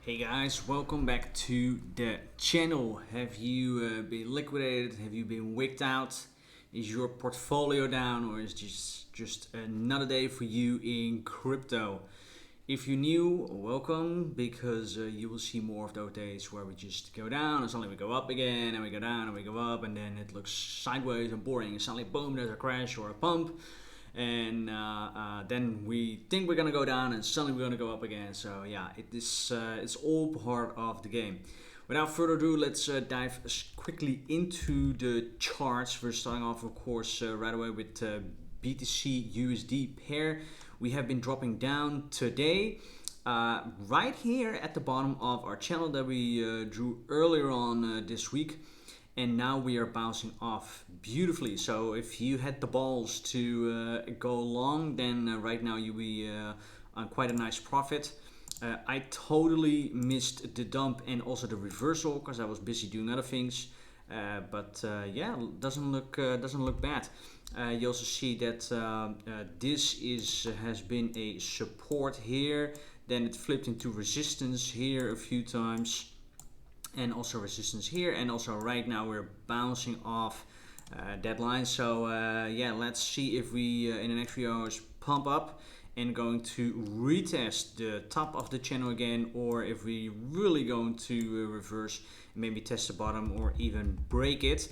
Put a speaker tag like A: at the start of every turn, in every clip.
A: Hey guys, welcome back to the channel. Have you been liquidated? Have you been wicked out? Is your portfolio down, or is just another day for you in crypto? If you're new, welcome, because you will see more of those days where we just go down and suddenly we go up again, and we go down and we go up, and then it looks sideways and boring, and suddenly boom, there's a crash or a pump. And then we think we're gonna go down, and suddenly we're gonna go up again. So yeah, it's all part of the game. Without further ado, let's dive quickly into the charts. We're starting off, of course, right away with BTC USD pair. We have been dropping down today, right here at the bottom of our channel that we drew earlier on this week. And now we are bouncing off beautifully. So if you had the balls to go long, then right now you'll be on quite a nice profit. I totally missed the dump and also the reversal because I was busy doing other things. But yeah, doesn't look bad. You also see that this has been a support here. Then it flipped into resistance here a few times. And also resistance here, and also right now we're bouncing off that line. So yeah, let's see if we in the next few hours pump up and going to retest the top of the channel again, or if we really going to reverse, maybe test the bottom or even break it.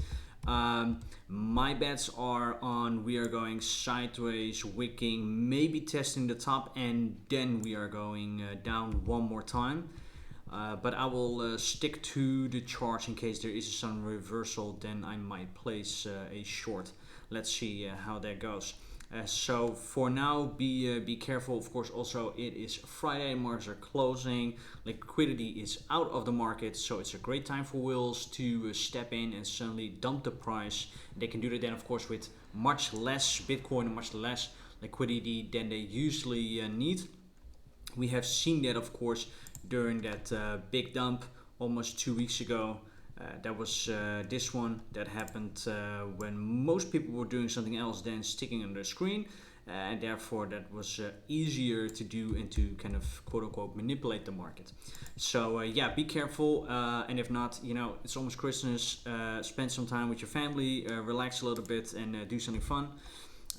A: My bets are on we are going sideways, wicking, maybe testing the top, and then we are going down one more time. But I will stick to the charts in case there is some reversal. Then I might place a short. Let's see how that goes. So for now, be careful. Of course, also it is Friday. Markets are closing. Liquidity is out of the market, so it's a great time for whales to step in and suddenly dump the price. They can do that then, of course, with much less Bitcoin and much less liquidity than they usually need. We have seen that, of course, during that big dump almost 2 weeks ago. That was this one that happened when most people were doing something else than sticking on the screen, and therefore that was easier to do and to kind of quote unquote manipulate the market. So yeah, be careful, and if not, it's almost Christmas. Spend some time with your family, relax a little bit, and do something fun.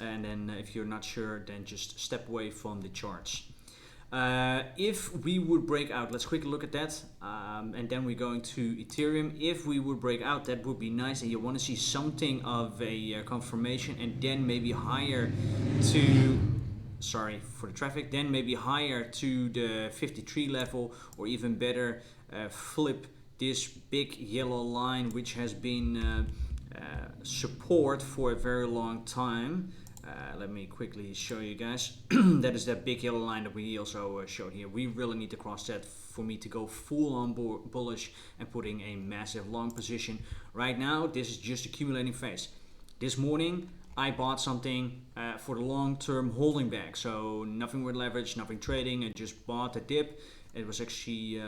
A: And then if you're not sure, then just step away from the charts. If we would break out, let's quickly look at that, and then we're going to Ethereum. If we would break out, that would be nice, and you want to see something of a confirmation, and then maybe higher to, sorry for the traffic, then maybe higher to the 53 level, or even better, flip this big yellow line which has been support for a very long time. Let me quickly show you guys. That is that big yellow line that we also showed here. We really need to cross that for me to go full on bullish and putting a massive long position. Right now, this is just accumulating phase. This morning, I bought something for the long-term holding back. So nothing with leverage, nothing trading. I just bought a dip. It was actually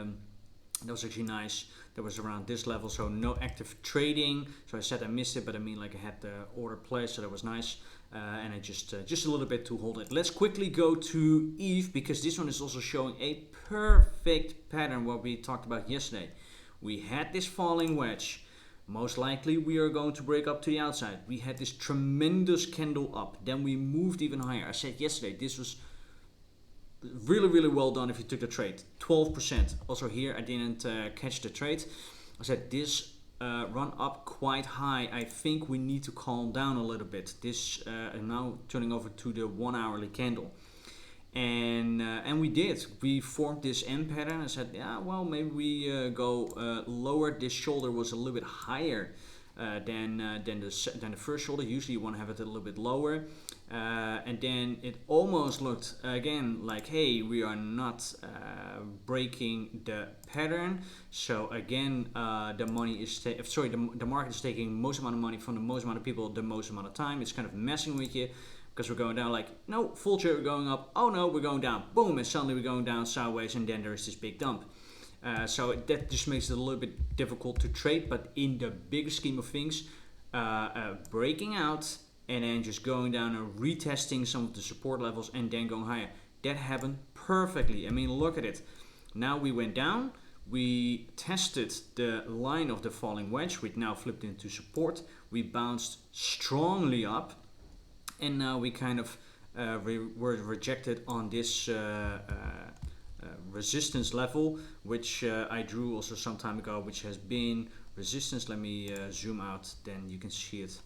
A: that was actually nice. That was around this level, so no active trading. So I said I missed it, but I mean like I had the order placed, so that was nice. And I just a little bit to hold it. Let's quickly go to ETH, because this one is also showing a perfect pattern what we talked about yesterday. We had this falling wedge. Most likely we are going to break up to the outside. We had this tremendous candle up. Then we moved even higher. I said yesterday this was really well done if you took the trade. 12%. Also here I didn't catch the trade. I said this run up quite high. I think we need to calm down a little bit. This is now turning over to the 1 hourly candle, and we did. We formed this M pattern. I said, yeah, well, maybe we go lower. This shoulder was a little bit higher than the first shoulder. Usually you want to have it a little bit lower. And then it almost looked again like, hey, we are not breaking the pattern. So again, the market is taking most amount of money from the most amount of people the most amount of time. It's kind of messing with you because we're going down like, no, full trade, we're going up. Oh no, we're going down. Boom, and suddenly we're going down sideways, and then there's this big dump. So that just makes it a little bit difficult to trade. But in the bigger scheme of things, breaking out and then just going down and retesting some of the support levels and then going higher. That happened perfectly. I mean, look at it. Now we went down. We tested the line of the falling wedge, which now flipped into support. We bounced strongly up, and now we kind of were rejected on this resistance level, which I drew also some time ago, which has been resistance. Let me zoom out, then you can see it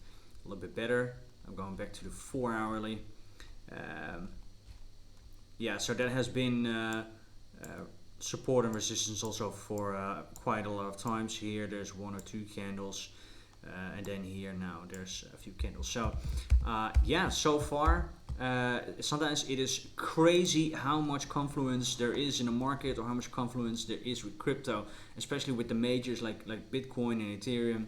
A: a little bit better. I'm going back to the 4 hourly. Yeah, so that has been support and resistance also for quite a lot of times. Here there's 1 or 2 candles, and then here now there's a few candles. So yeah, so far sometimes it is crazy how much confluence there is in the market, or how much confluence there is with crypto, especially with the majors like Bitcoin and Ethereum.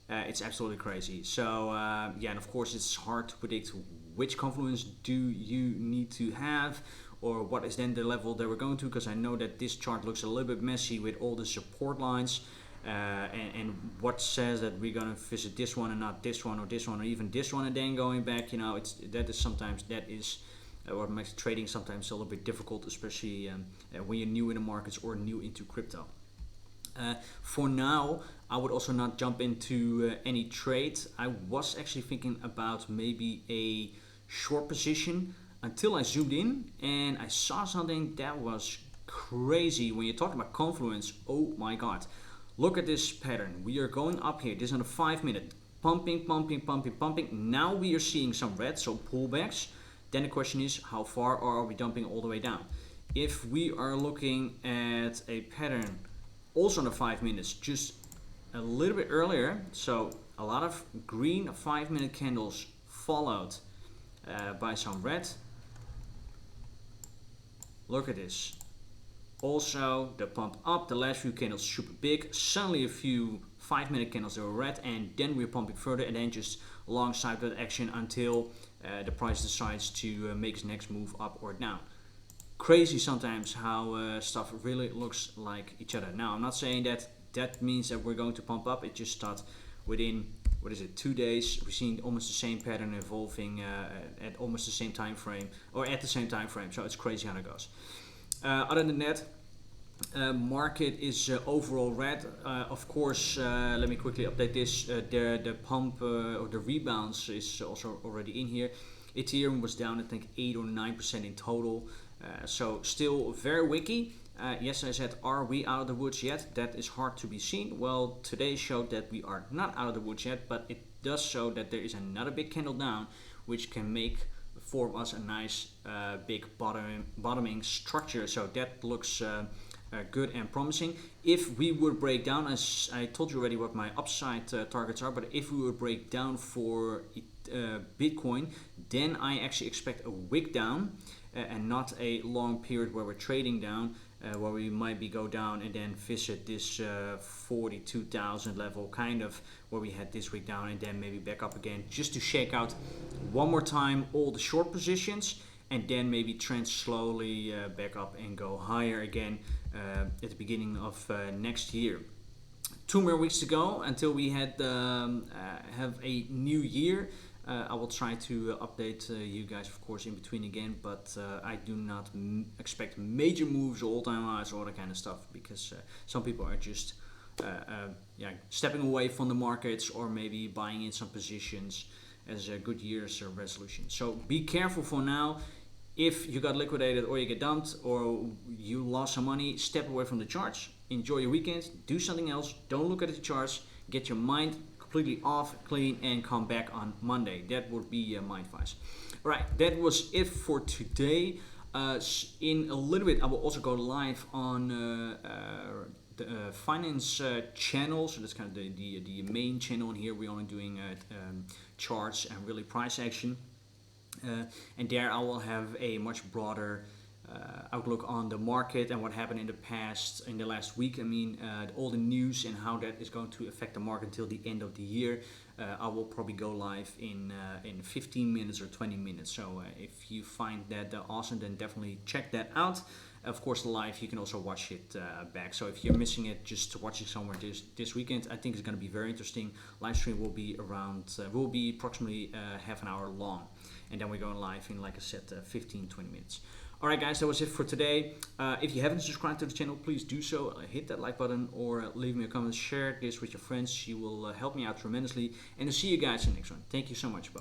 A: It's absolutely crazy. So yeah, and of course it's hard to predict which confluence do you need to have, or what is then the level that we're going to, because I know that this chart looks a little bit messy with all the support lines, and what says that we're going to visit this one and not this one, or even this one, and then going back. You know, that is what makes trading sometimes a little bit difficult, especially when you're new in the markets or new into crypto. For now, I would also not jump into any trade. I was actually thinking about maybe a short position until I zoomed in and I saw something that was crazy. When you're talking about confluence, oh my god, look at this pattern. We are going up here. This is on a 5 minute, pumping. Now we are seeing some red, so pullbacks. Then the question is, how far are we dumping all the way down? If we are looking at a pattern also on the 5 minutes, just a little bit earlier, so a lot of green 5 minute candles followed by some red. Look at this. Also the pump up, the last few candles super big, suddenly a few 5 minute candles that were red, and then we're pumping further, and then just long sideward action until the price decides to make its next move up or down. Crazy sometimes how stuff really looks like each other. Now, I'm not saying that means that we're going to pump up. It just starts within, 2 days. We've seen almost the same pattern evolving at almost the same time frame, or at the same time frame. So it's crazy how that goes. Other than that, market is overall red. Of course, let me quickly update this. The pump or the rebounds is also already in here. Ethereum was down, I think, 8 or 9% in total. So still very wicky. Yes, I said, are we out of the woods yet? That is hard to be seen. Well, today showed that we are not out of the woods yet, but it does show that there is another big candle down, which can form us a nice big bottoming structure. So that looks good and promising. If we would break down, as I told you already what my upside targets are, but if we would break down for Bitcoin, then I actually expect a wick down, and not a long period where we're trading down, where we might go down and then visit this 42,000 level, kind of where we had this week down, and then maybe back up again, just to shake out one more time all the short positions, and then maybe trend slowly back up and go higher again at the beginning of next year. 2 more weeks to go until we have a new year. I will try to update you guys, of course, in between again, but I do not expect major moves, all-time highs, all that kind of stuff, because some people are just stepping away from the markets, or maybe buying in some positions as a good year's resolution. So be careful for now. If you got liquidated, or you get dumped, or you lost some money, step away from the charts. Enjoy your weekend. Do something else. Don't look at the charts. Get your mind completely off, clean, and come back on Monday. That would be my advice. All right, that was it for today. In a little bit, I will also go live on the finance channel. So that's kind of the main channel. And here we're only doing charts and really price action. And there I will have a much broader outlook on the market and what happened in the last week. I mean, all the news and how that is going to affect the market until the end of the year. I will probably go live in 15 minutes or 20 minutes. So if you find that awesome, then definitely check that out. Of course, live, you can also watch it back. So if you're missing it, just watching somewhere this weekend, I think it's going to be very interesting. Live stream will be approximately half an hour long. And then we're going live in, like I said, 15-20 minutes. Alright guys, that was it for today. If you haven't subscribed to the channel, please do so. Hit that like button or leave me a comment. Share this with your friends. She will help me out tremendously. And I'll see you guys in the next one. Thank you so much. Bye-bye.